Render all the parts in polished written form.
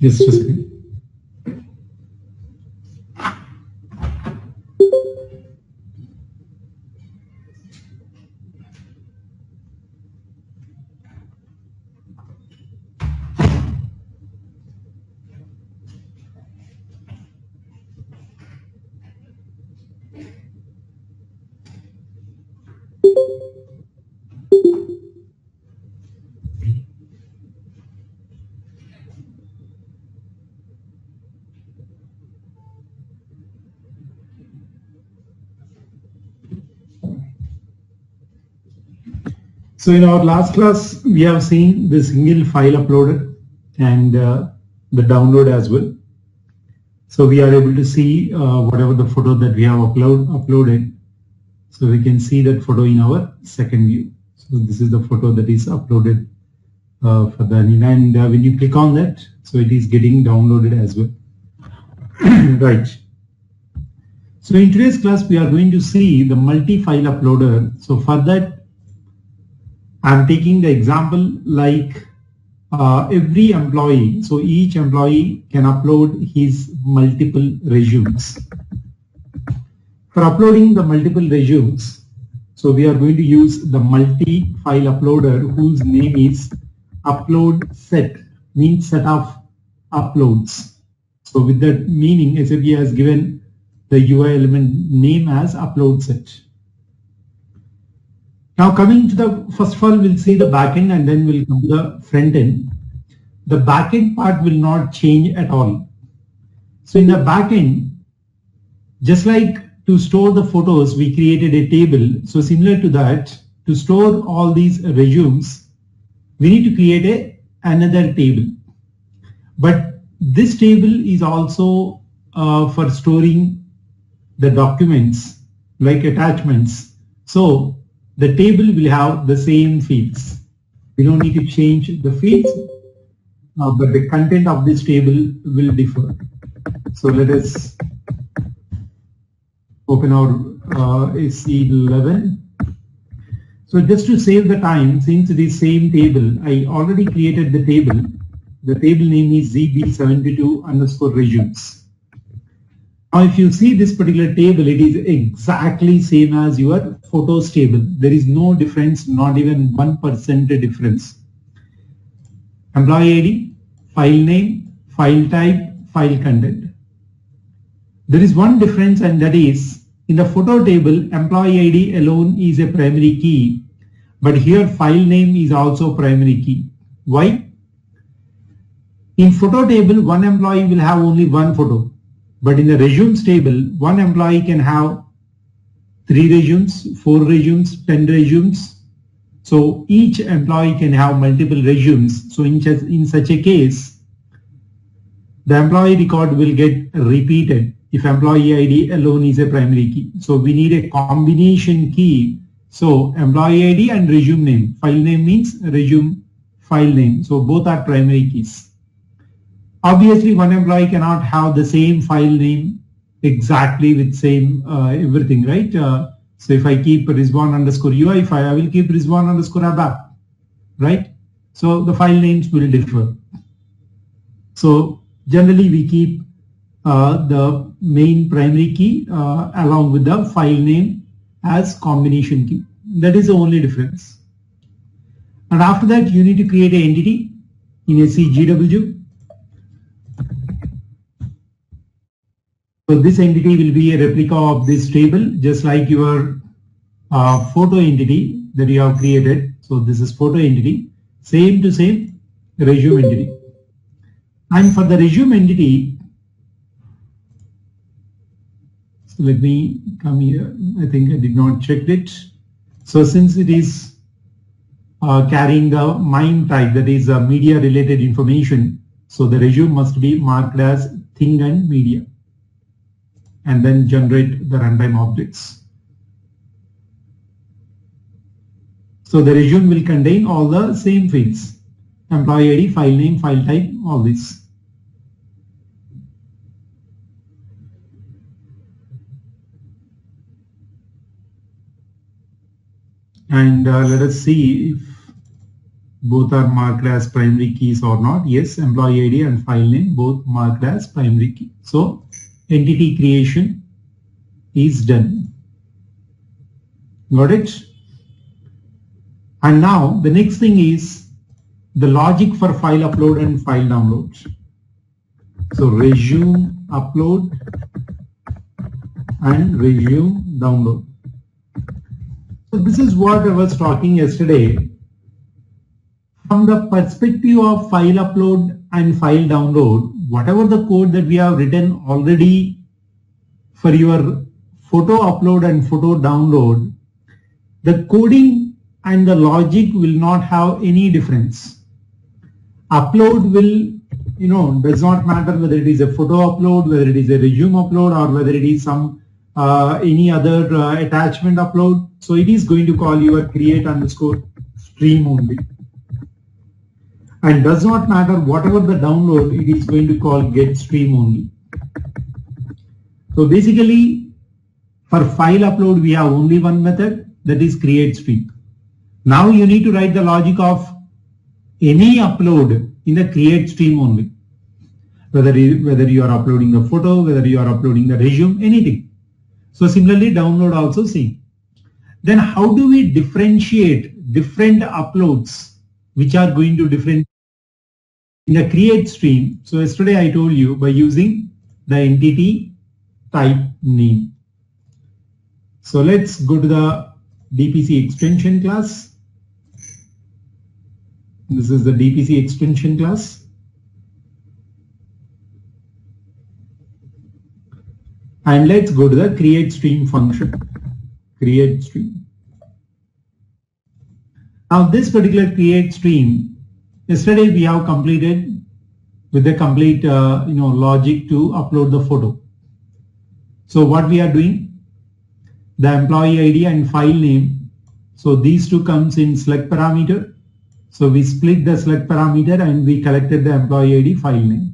Just a second. So in our last class, we have seen the single file uploaded and the download as well. So we are able to see whatever the photo that we have uploaded. So we can see that photo in our second view. So this is the photo that is uploaded for the and when you click on that, so it is getting downloaded as well. Right. So in today's class, we are going to see the multi-file uploader. So for that, I'm taking the example like every employee. So each employee can upload his multiple resumes. For uploading the multiple resumes, so we are going to use the multi-file uploader whose name is UploadSet, means set of uploads. So with that meaning, SAP has given the UI element name as UploadSet. Now coming to the, first of all, we'll see the backend and then we'll come to the front end. The backend part will not change at all. So in the backend, just like to store the photos, we created a table. So similar to that, to store all these resumes, we need to create another table. But this table is also for storing the documents like attachments. So the table will have the same fields. We don't need to change the fields, but the content of this table will differ. So let us open our SC11. So just to save the time, since it is same table, I already created the table. The table name is ZB72_resumes. Now if you see this particular table, it is exactly same as your photos table. There is no difference, not even 1% difference. Employee ID, file name, file type, file content. There is one difference, and that is in the photo table, employee ID alone is a primary key, but here file name is also primary key. Why? In photo table, one employee will have only one photo. But in the resumes table, one employee can have 3 resumes, 4 resumes, 10 resumes. So each employee can have multiple resumes. So in such a case, the employee record will get repeated if employee ID alone is a primary key. So we need a combination key. So employee ID and resume name. File name means resume file name. So both are primary keys. Obviously, one employee cannot have the same file name exactly with same everything, right? So if I keep Rizwan_UI5, I will keep Rizwan_ABAP, right? So the file names will differ. So generally we keep the main primary key along with the file name as combination key. That is the only difference. And after that, you need to create an entity in SCGW. So this entity will be a replica of this table, just like your photo entity that you have created. So this is photo entity, same to same resume entity. And for the resume entity, so let me come here. I think I did not check it. So since it is carrying the MIME type, that is media related information, so the resume must be marked as thing and media, and then generate the runtime objects. So the resume will contain all the same fields: employee ID, file name, file type, all this. And let us see if both are marked as primary keys or not. Yes, employee ID and file name both marked as primary key. So entity creation is done. Got it? And now the next thing is the logic for file upload and file download. So resume upload and resume download. So this is what I was talking yesterday. From the perspective of file upload and file download, whatever the code that we have written already for your photo upload and photo download, the coding and the logic will not have any difference. Upload will, does not matter whether it is a photo upload, whether it is a resume upload, or whether it is some any other attachment upload. So it is going to call your create underscore stream only. And does not matter whatever the download, it is going to call get stream only. So basically for file upload we have only one method, that is create stream. Now you need to write the logic of any upload in the create stream only. Whether you are uploading the photo, whether you are uploading the resume, anything. So similarly download also same. Then how do we differentiate different uploads which are going to different in the create stream? So yesterday I told you by using the entity type name. So let's go to the DPC extension class. This is the DPC extension class. And let's go to the create stream function. Create stream. Now this particular create stream, yesterday we have completed with the complete logic to upload the photo. So what we are doing, the employee ID and file name. So these two comes in select parameter. So we split the select parameter and we collected the employee ID file name.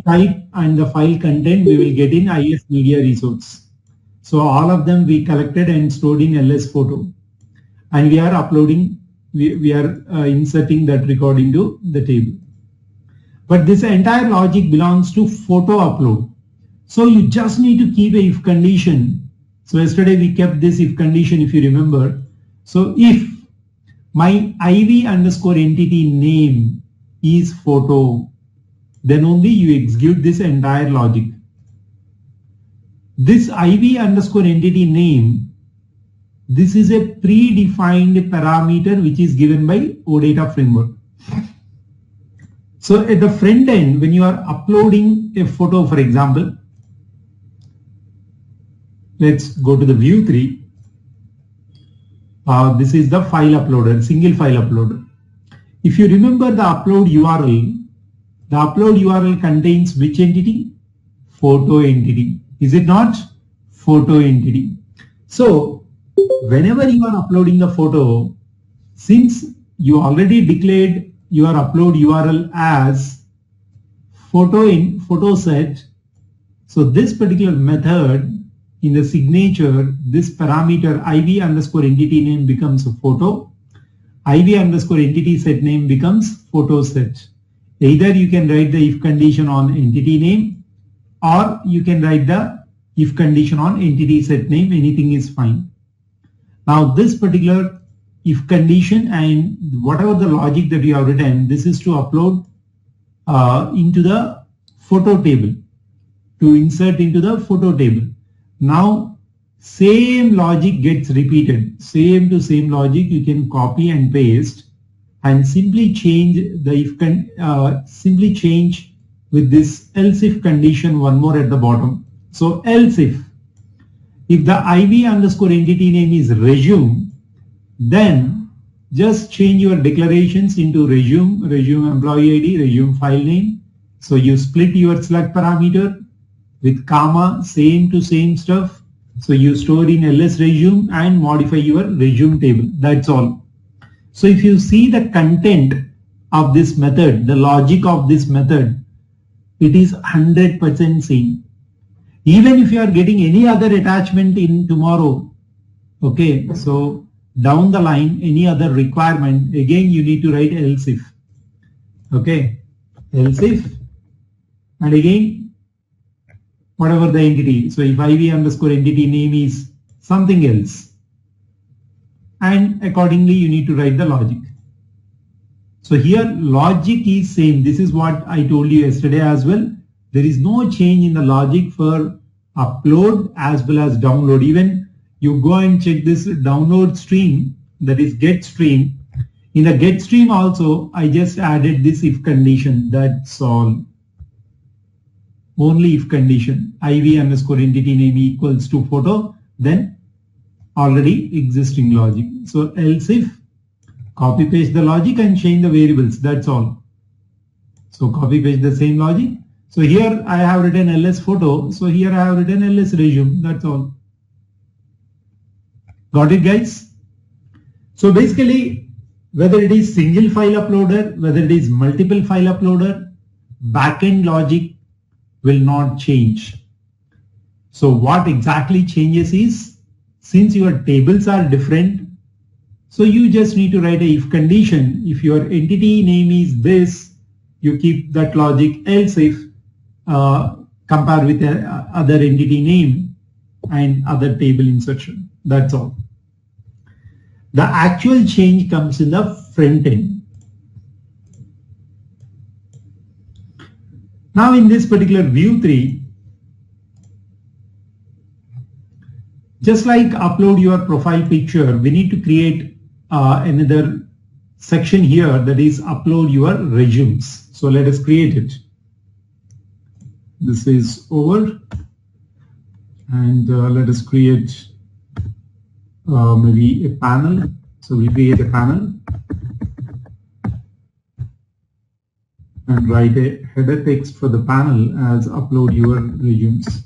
Type and the file content we will get in IS media resource. So all of them we collected and stored in LS photo. And we are uploading, we are inserting that record into the table. But this entire logic belongs to photo upload. So you just need to keep a if condition. So yesterday we kept this if condition, if you remember. So if my IV underscore entity name is photo, then only you execute this entire logic. This IV underscore entity name, this is a predefined parameter which is given by OData framework. So at the front end, when you are uploading a photo, for example, let's go to the view 3. This is the file uploader, single file uploader. If you remember the upload URL, the upload URL contains which entity? Photo entity. Is it not? Photo entity. So whenever you are uploading the photo, since you already declared your upload URL as photo set, so this particular method in the signature, this parameter IV underscore entity name becomes a photo, IV underscore entity set name becomes photo set. Either you can write the if condition on entity name or you can write the if condition on entity set name, anything is fine. Now this particular if condition and whatever the logic that you have written, this is to upload into the photo table, to insert into the photo table. Now same logic gets repeated, same to same logic you can copy and paste and simply change the if simply change with this else if condition one more at the bottom. So else if the IV underscore entity name is resume, then just change your declarations into resume employee ID, resume file name. So you split your select parameter with comma, same to same stuff. So you store in ls resume and modify your resume table. That's all. So if you see the content of this method, the logic of this method, it is 100% same. Even if you are getting any other attachment in tomorrow, okay, so down the line any other requirement, again you need to write else if. Okay, else if, and again whatever the entity. So if IV underscore entity name is something else, and accordingly you need to write the logic. So here logic is same. This is what I told you yesterday as well. There is no change in the logic for upload as well as download. Even you go and check this download stream, that is get stream. In the get stream also, I just added this if condition. That's all. Only if condition. IV underscore entity name equals to photo, then already existing logic. So else if, copy paste the logic and change the variables. That's all. So copy paste the same logic. So here I have written ls photo. So here I have written ls resume. That's all. Got it, guys? So basically, whether it is single file uploader, whether it is multiple file uploader, backend logic will not change. So what exactly changes is, since your tables are different, so you just need to write a if condition. If your entity name is this, you keep that logic else if compare with other entity name and other table insertion. That's all. The actual change comes in the front end. Now in this particular view 3, just like upload your profile picture, we need to create another section here, that is upload your resumes. So let us create it. This is over, and let us create maybe a panel. So we create a panel and write a header text for the panel as upload your resumes.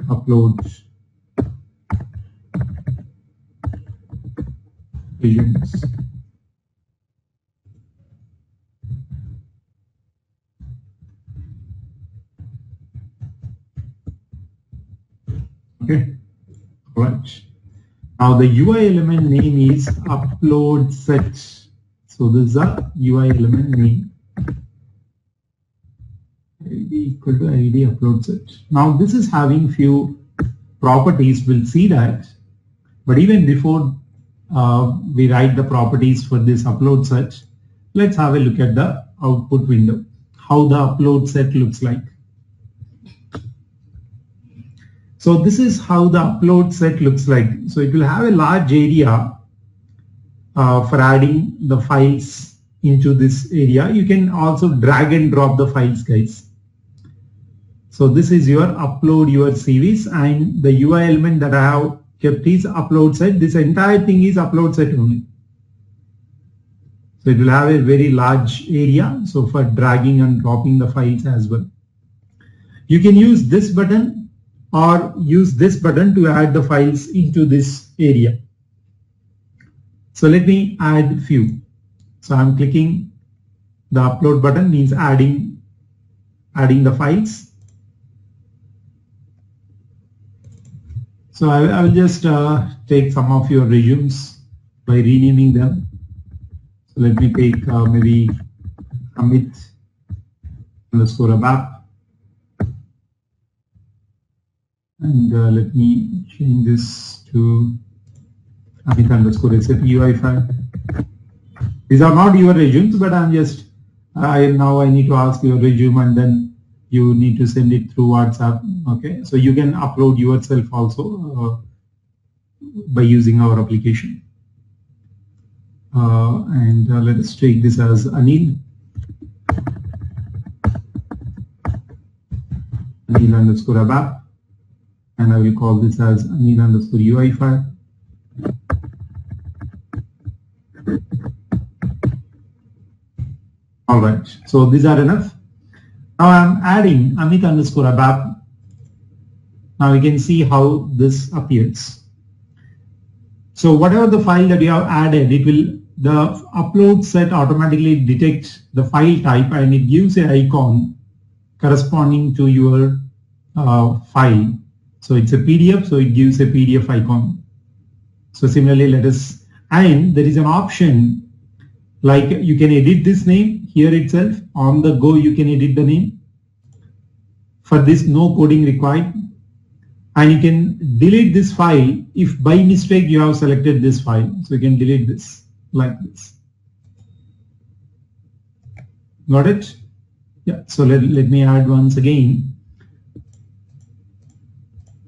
Upload resumes. Okay, all right. Now the UI element name is UploadSet. So this is a UI element name. ID equal to ID UploadSet. Now this is having few properties. We'll see that. But even before we write the properties for this UploadSet, let's have a look at the output window. How the UploadSet looks like. So this is how the UploadSet looks like. So it will have a large area for adding the files into this area. You can also drag and drop the files, guys. So this is your upload your CVs, and the UI element that I have kept is UploadSet. This entire thing is UploadSet only. So it will have a very large area, so for dragging and dropping the files as well. You can use this button or use this button to add the files into this area. So let me add few. So I'm clicking the upload button, means adding the files. So I will just take some of your resumes by renaming them. So let me take maybe Amit underscore ABAP. And let me change this to Amit underscore SAP UI5. These are not your resumes, but I'm just, now I need to ask your resume and then you need to send it through WhatsApp. Okay, so you can upload yourself also by using our application. And let us take this as Anil. Anil underscore ABAP. And I will call this as Anil underscore UI5. All right, so these are enough. Now I'm adding Amit underscore ABAP. Now you can see how this appears. So whatever the file that you have added, it will, the UploadSet automatically detects the file type and it gives an icon corresponding to your file. So it's a PDF, so it gives a PDF icon. So similarly, let us And there is an option like you can edit this name here itself. On the go you can edit the name. For this, no coding required. And you can delete this file if by mistake you have selected this file. So you can delete this like this. Got it? Yeah. So let me add once again.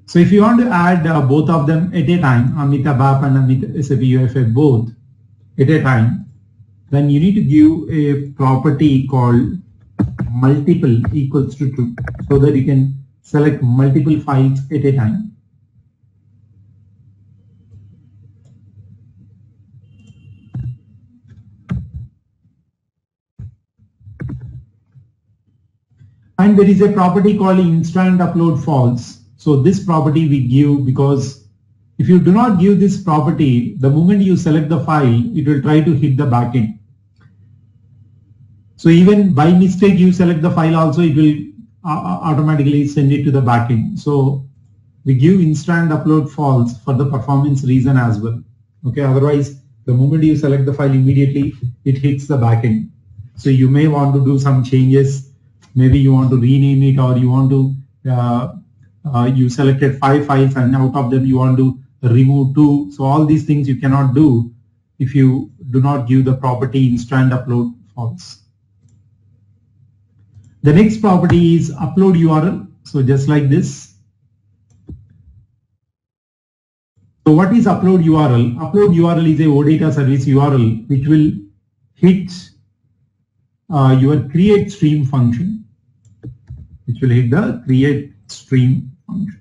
So if you want to add both of them at a time, Amit ABAP and Amit SAP UI5 both at a time, then you need to give a property called multiple equals to true, so that you can select multiple files at a time. And there is a property called instant upload false. So this property we give because if you do not give this property, the moment you select the file, it will try to hit the backend. So even by mistake you select the file also, it will automatically send it to the backend. So we give instant upload false for the performance reason as well. Okay, otherwise the moment you select the file, immediately it hits the backend. So you may want to do some changes. Maybe you want to rename it, or you want to you selected 5 files and out of them you want to remove 2. So all these things you cannot do if you do not give the property instant upload false. The next property is upload URL. So just like this. So what is upload URL? Upload URL is a OData service URL which will hit your create stream function. Which will hit the create stream function.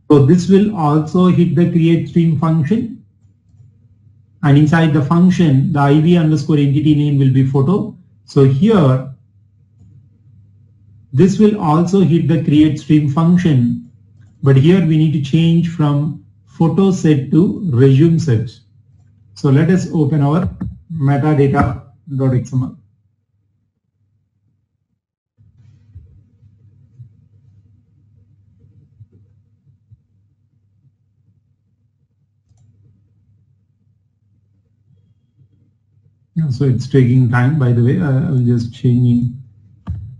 So this will also hit the create stream function. And inside the function, the IV underscore entity name will be photo. So here, this will also hit the create stream function. But here we need to change from photo set to resume set. So let us open our metadata.xml. So it's taking time, by the way. I will just change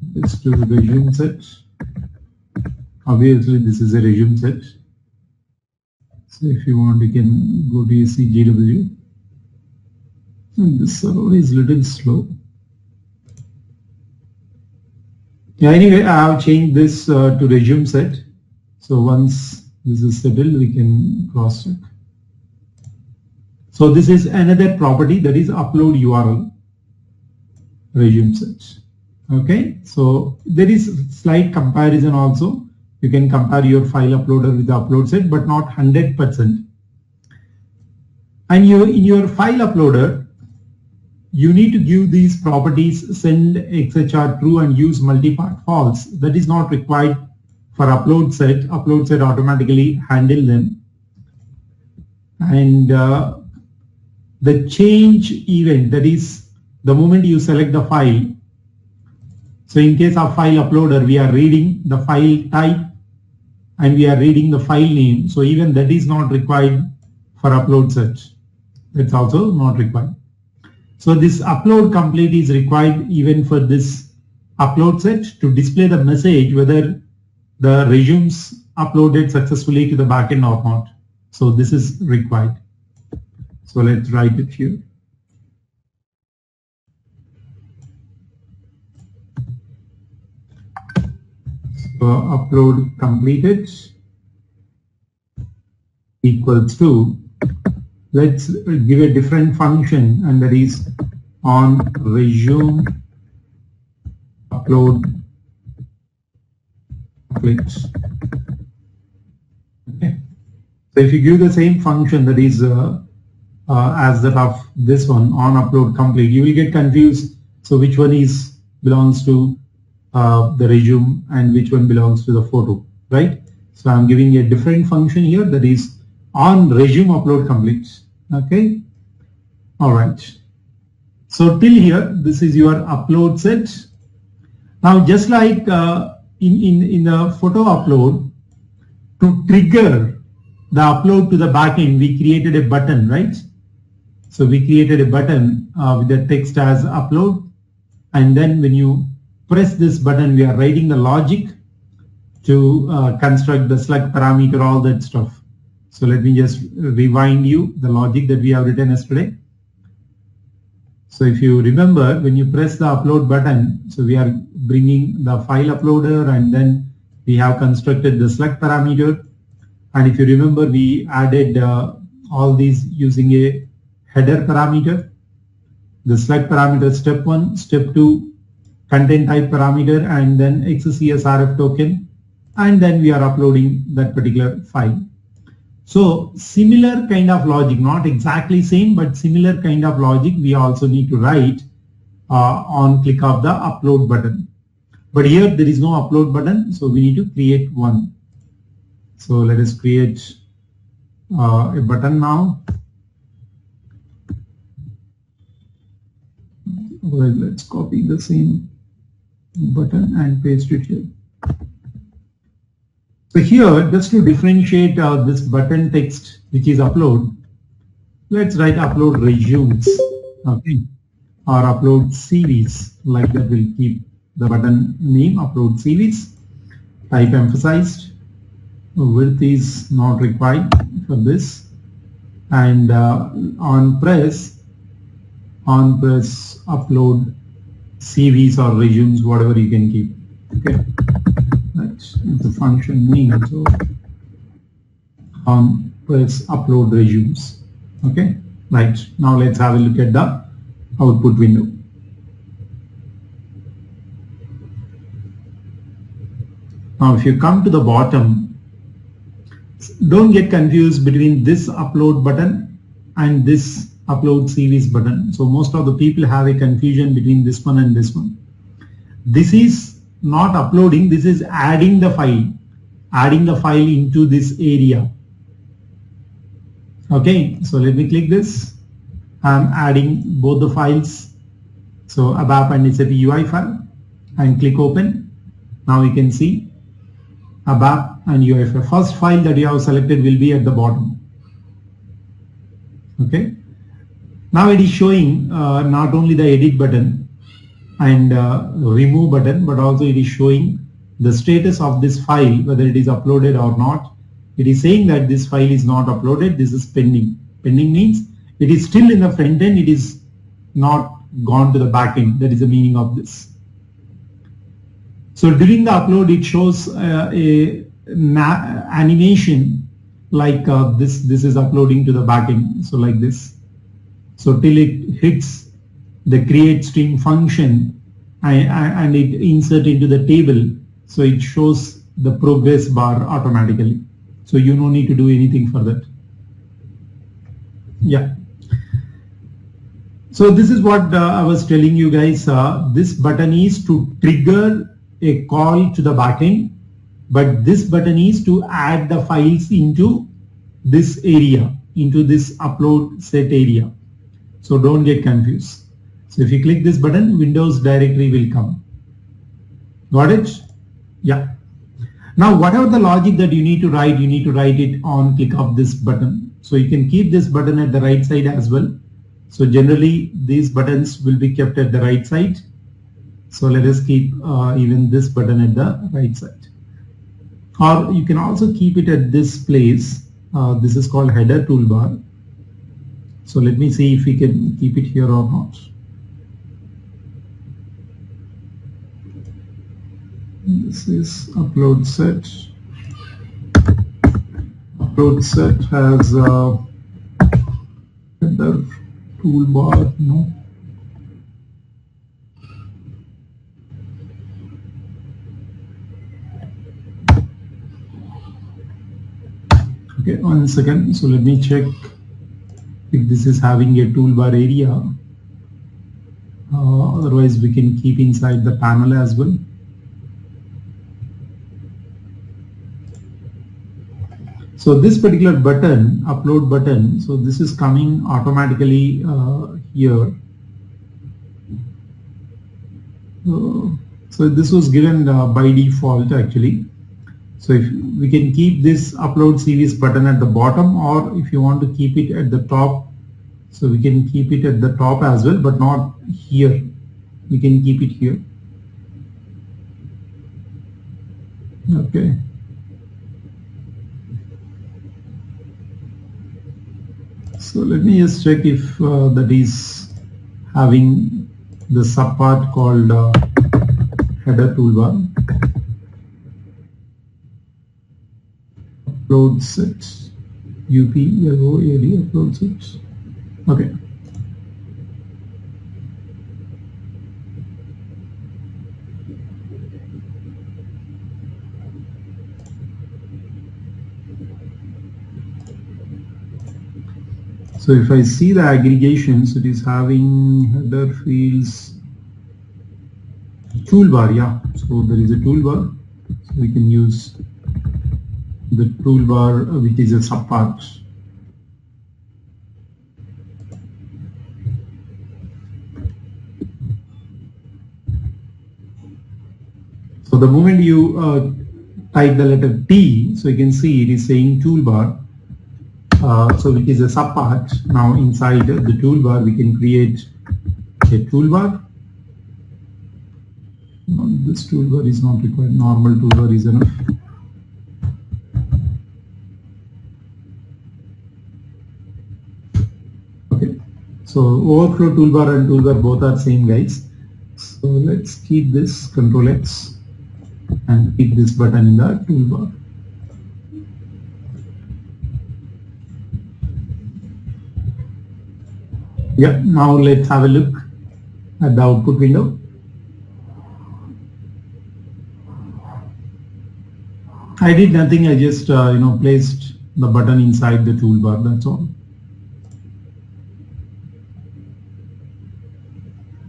this to resume set. Obviously, this is a resume set. So if you want, you can go to CGW. And this server is a little slow. Yeah, anyway, I have changed this to resume set. So once this is settled, we can cross check. So this is another property, that is upload URL resume set. Okay, so there is slight comparison also. You can compare your file uploader with the upload set, but not 100%. And in your file uploader, you need to give these properties send XHR true and use multipart false. That is not required for upload set. Upload set automatically handle them. And the change event, that is the moment you select the file. So in case of file uploader, we are reading the file type and we are reading the file name. So even that is not required for upload set. That's also not required. So this upload complete is required even for this upload set to display the message whether the resumes uploaded successfully to the backend or not. So this is required. So let's write it here. So upload completed equals to, let's give a different function, and that is on resume upload complete. Okay. So if you give the same function, that is as that of this one, on upload complete, you will get confused. So which one belongs to the resume and which one belongs to the photo, right? So I'm giving a different function here, that is on resume upload complete. Okay. All right. So till here, this is your upload set. Now, just like in the photo upload, to trigger the upload to the backend, we created a button, right? So we created a button with the text as upload, and then when you press this button, we are writing the logic to construct the select parameter, all that stuff. So let me just rewind you the logic that we have written yesterday. So if you remember, when you press the upload button, so we are bringing the file uploader, and then we have constructed the select parameter. And if you remember, we added all these using a header parameter, the select parameter step 1, step 2, content type parameter, and then XCSRF token, and then we are uploading that particular file. So similar kind of logic, not exactly same, but similar kind of logic we also need to write on click of the upload button. But here there is no upload button, so we need to create one. So let us create a button now. Well, let's copy the same button and paste it here. So here, just to differentiate this button text which is upload, let's write upload resumes, okay, or upload CVs. Like that, we'll keep the button name upload CVs. Type emphasized. Width is not required for this, and on press upload CVs or resumes, whatever you can keep. Okay, that's the function name. So on press upload resumes. Okay, right. Now let's have a look at the output window. Now if you come to the bottom, don't get confused between this upload button and this upload CVs button. So most of the people have a confusion between this one and this one. This is not uploading, this is adding the file into this area. Okay, so let me click this. I'm adding both the files. So ABAP and SAP UI5, and click open. Now you can see ABAP and UI5. First file that you have selected will be at the bottom. Okay. Now it is showing not only the edit button and remove button, but also it is showing the status of this file, whether it is uploaded or not. It is saying that this file is not uploaded. This is pending. Pending means it is still in the front end. It is not gone to the back end. That is the meaning of this. So during the upload, it shows a animation like this is uploading to the backend. So like this. So till it hits the create stream function and it insert into the table. So it shows the progress bar automatically. So you don't need to do anything for that. Yeah. So this is what I was telling you guys. This button is to trigger a call to the backend, but this button is to add the files into this area, into this upload set area. So don't get confused. So if you click this button, Windows directory will come. Got it? Yeah. Now whatever the logic that you need to write it on click of this button. So you can keep this button at the right side as well. So generally these buttons will be kept at the right side. So let us keep even this button at the right side. Or you can also keep it at this place. This is called header toolbar. So let me see if we can keep it here or not. This is UploadSet. UploadSet has a header toolbar, no? Okay, 1 second. So let me check if this is having a toolbar area. Otherwise we can keep inside the panel as well. So this particular button, upload button, so this is coming automatically here. So this was given by default actually. So if we can keep this upload CVs button at the bottom, or if you want to keep it at the top, so we can keep it at the top as well, but not here. We can keep it here. Okay. So let me just check if that is having the subpart called header toolbar. UploadSet, UploadSet, UploadSet. Okay. So if I see the aggregations, it is having header fields toolbar, yeah. So there is a toolbar. So we can use the toolbar, which is a subpart. So the moment you type the letter T, so you can see it is saying toolbar. So which is a subpart. Now inside the toolbar we can create a toolbar. No, this toolbar is not required, normal toolbar is enough. Okay, so overflow toolbar and toolbar both are same, guys. So let's keep this Control X and keep this button in the toolbar. Yeah, now let's have a look at the output window. I did nothing, I just placed the button inside the toolbar, that's all.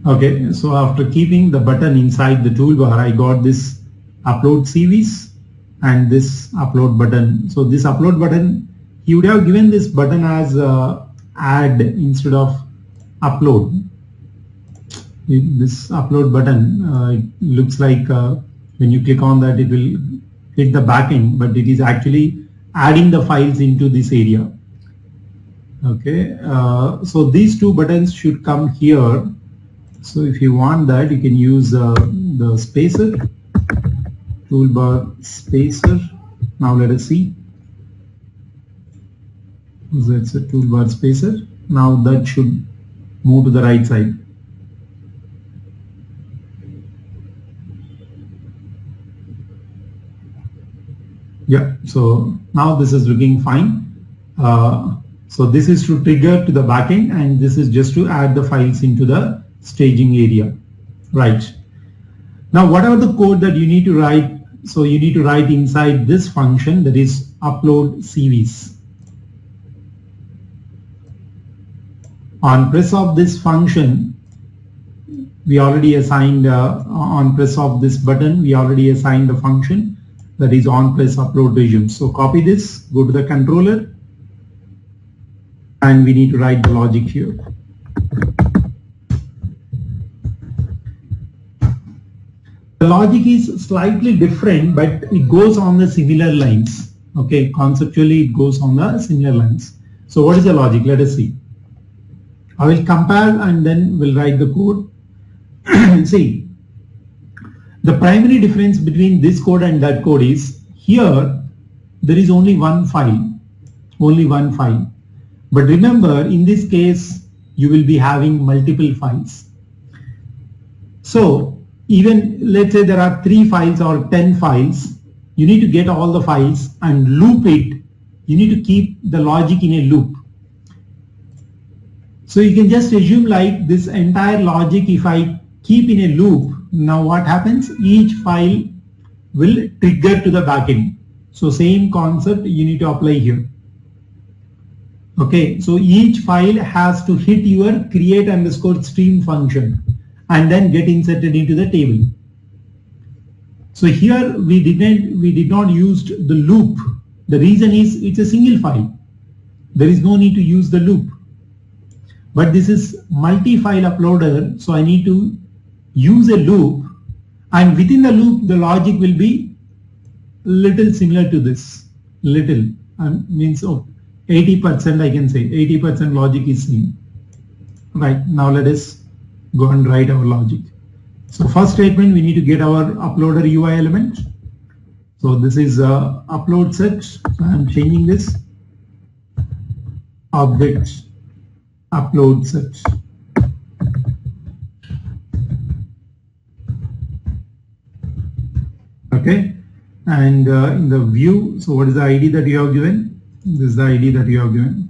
Okay, so after keeping the button inside the toolbar, I got this upload CVs and this upload button. So this upload button, he would have given this button as add instead of upload. This upload button, it looks like when you click on that it will hit the backend, but it is actually adding the files into this area. Okay, so these two buttons should come here. So if you want that, you can use the spacer, toolbar spacer. Now let us see. That's a toolbar spacer. Now that should move to the right side. Yeah, so now this is looking fine. So this is to trigger to the backend, and this is just to add the files into the staging area. Right. Now whatever the code that you need to write, so you need to write inside this function, that is upload CVs. On press of this function, we already assigned, on press of this button, we already assigned the function that is on press upload resume. So copy this, go to the controller, and we need to write the logic here. The logic is slightly different, but it goes on the similar lines. Okay, conceptually it goes on the similar lines. So what is the logic? Let us see. I will compare and then we'll write the code. See, the primary difference between this code and that code is here there is only one file. But remember, in this case you will be having multiple files. So even let's say there are 3 files or 10 files, you need to get all the files and loop it. You need to keep the logic in a loop. So you can just assume like this entire logic, if I keep in a loop, now what happens? Each file will trigger to the backend. So same concept you need to apply here. Okay, so each file has to hit your create underscore stream function and then get inserted into the table. So here we did not use the loop. The reason is it's a single file. There is no need to use the loop. But this is multi-file uploader, so I need to use a loop, and within the loop the logic will be little similar to this. Little means 80% I can say. 80% logic is same. Right, now let us go and write our logic. So first statement, we need to get our uploader UI element. So this is UploadSet. So I am changing this object UploadSet. Okay, and in the view, so what is the ID that you have given? This is the ID that you have given.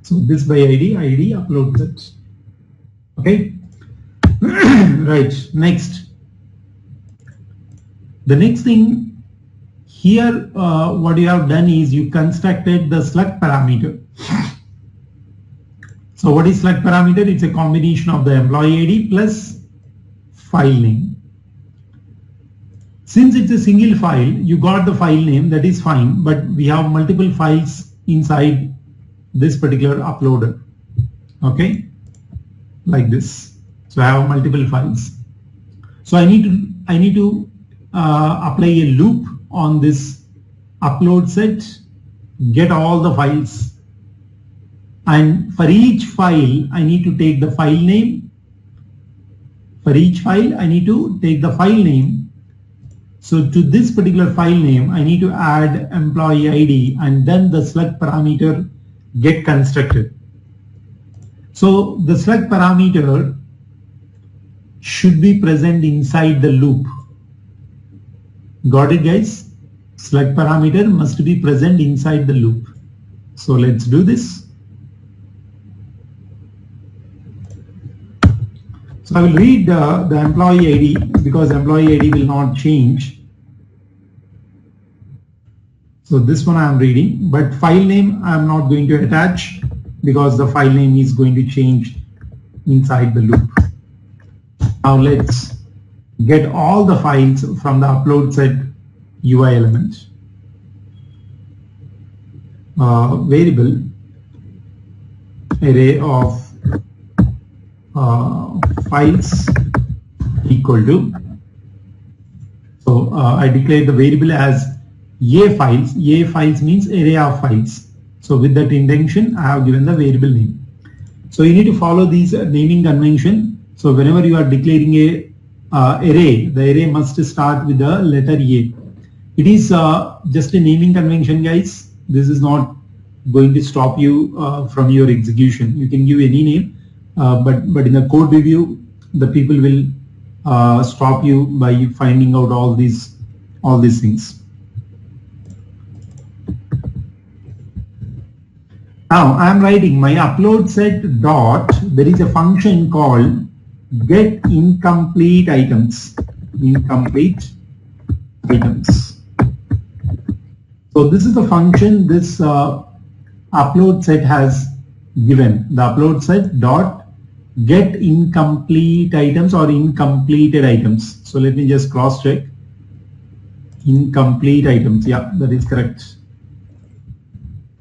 So this by ID UploadSet. Okay. Right, next. The next thing here, what you have done is you constructed the select parameter. So what is select parameter? It's a combination of the employee ID plus file name. Since it's a single file, you got the file name, that is fine, but we have multiple files inside this particular uploader. Okay, like this. So I have multiple files. So I need to apply a loop on this UploadSet, get all the files, and for each file I need to take the file name. For each file I need to take the file name. So to this particular file name I need to add employee ID, and then the select parameter get constructed. So the select parameter should be present inside the loop. Got it, guys? Select parameter must be present inside the loop. So let's do this. So I will read the employee ID because employee ID will not change. So this one I am reading, but file name I am not going to attach because the file name is going to change inside the loop. Now let's get all the files from the UploadSet UI element. Variable array of files equal to, so I declare the variable as A files. A files means array of files. So with that intention I have given the variable name. So you need to follow these naming convention. So whenever you are declaring a array, the array must start with the letter A. It is just a naming convention, guys. This is not going to stop you from your execution. You can give any name, but in the code review, the people will stop you by finding out all these things. Now I am writing my UploadSet dot. There is a function called get incomplete items. Incomplete items. So this is the function this UploadSet has given. The UploadSet dot get incomplete items or incompleted items. So let me just cross check. Incomplete items. Yeah, that is correct.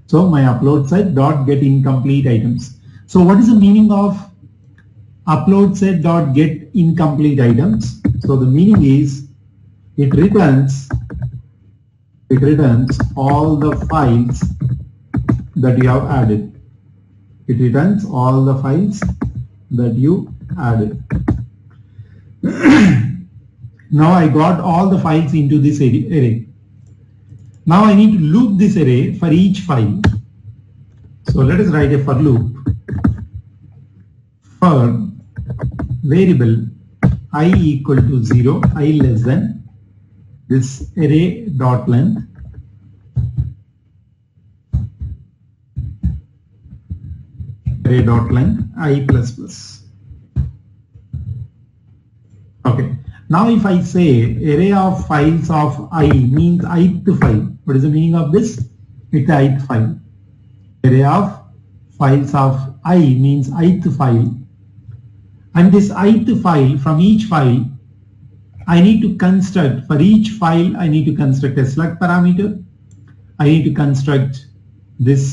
So my UploadSet dot get incomplete items. So what is the meaning of UploadSet dot get incomplete items? So the meaning is it returns all the files that you have added. It returns all the files that you added. Now I got all the files into this array. Now I need to loop this array for each file. So let us write a for loop. For variable I equal to 0, I less than this array dot length, I plus plus. Okay. Now if I say array of files of I means ith file. What is the meaning of this? It's the ith file. Array of files of I means ith file. And this ith file, from each file, I need to construct, for each file, I need to construct a select parameter. I need to construct this,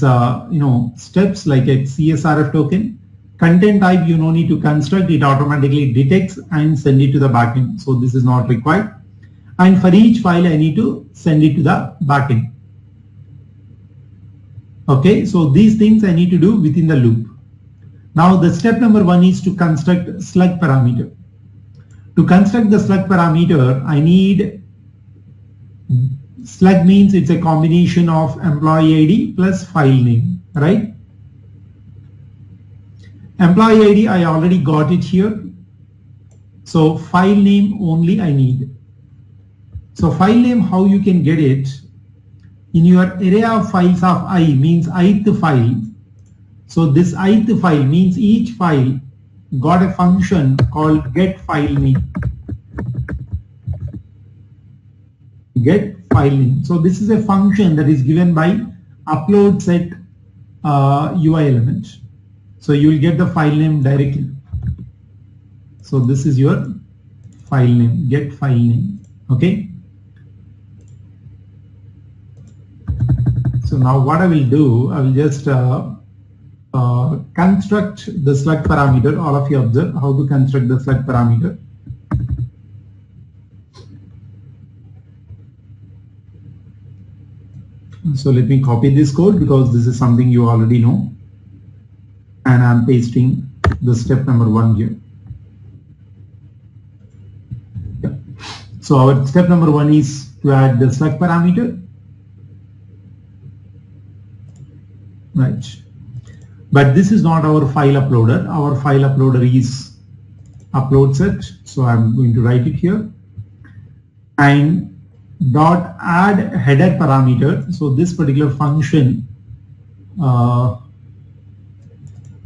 steps like a CSRF token. Content type, you no need to construct, it automatically detects and send it to the backend. So this is not required. and for each file I need to send it to the backend. Okay, so these things I need to do within the loop. Now the step number 1 is to construct slug parameter. To construct the slug parameter, I need, slug means it's a combination of employee ID plus file name, right? Employee ID I already got it here. So file name only I need. So file name, how you can get it? In your array of files of I means ith file. So this ith file means each file got a function called get file name. Get file name. So this is a function that is given by UploadSet UI element. So you will get the file name directly. So this is your file name, get file name. Okay. So now what I will do, I will just construct the slug parameter. All of you observe how to construct the slug parameter. So let me copy this code because this is something you already know, and I'm pasting the step number 1 here. Yeah. So our step number 1 is to add the slug parameter. Right. But this is not our file uploader. Our file uploader is UploadSet. So I'm going to write it here. And dot add header parameter. So this particular function,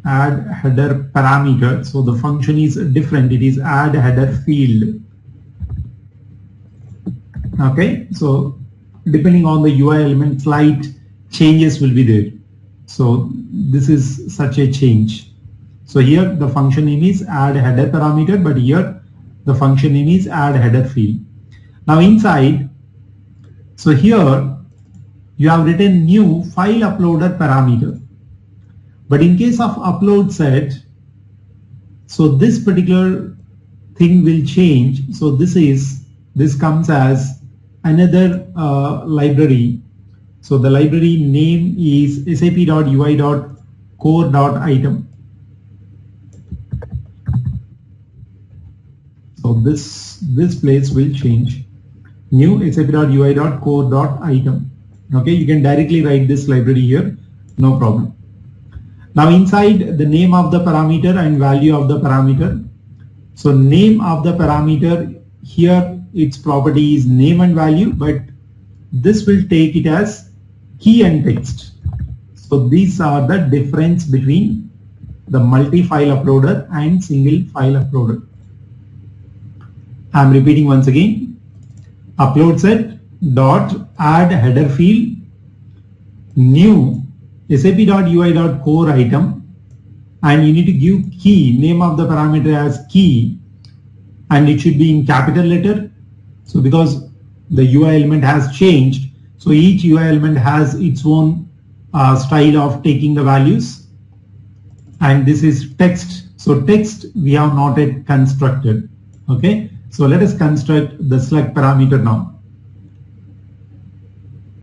add header parameter. So the function is different. It is add header field. Okay. So depending on the UI element, slight changes will be there. So this is such a change. So here the function name is add header parameter, but here the function name is add header field. Now inside, so here you have written new file uploader parameter. But in case of UploadSet, so this particular thing will change. So this comes as another library. So the library name is sap.ui.core.item. So this place will change. New sap.ui.core.item. Okay, you can directly write this library here, no problem. Now inside the name of the parameter and value of the parameter. So name of the parameter, here its property is name and value, but this will take it as key and text. So these are the difference between the multi-file uploader and single file uploader. I'm repeating once again. UploadSet dot add header field, new sap.ui.core item, and you need to give key, name of the parameter as key, and it should be in capital letter. So because the UI element has changed, so each UI element has its own style of taking the values, and this is text. So text we have not yet constructed. Okay, so let us construct the slug parameter now.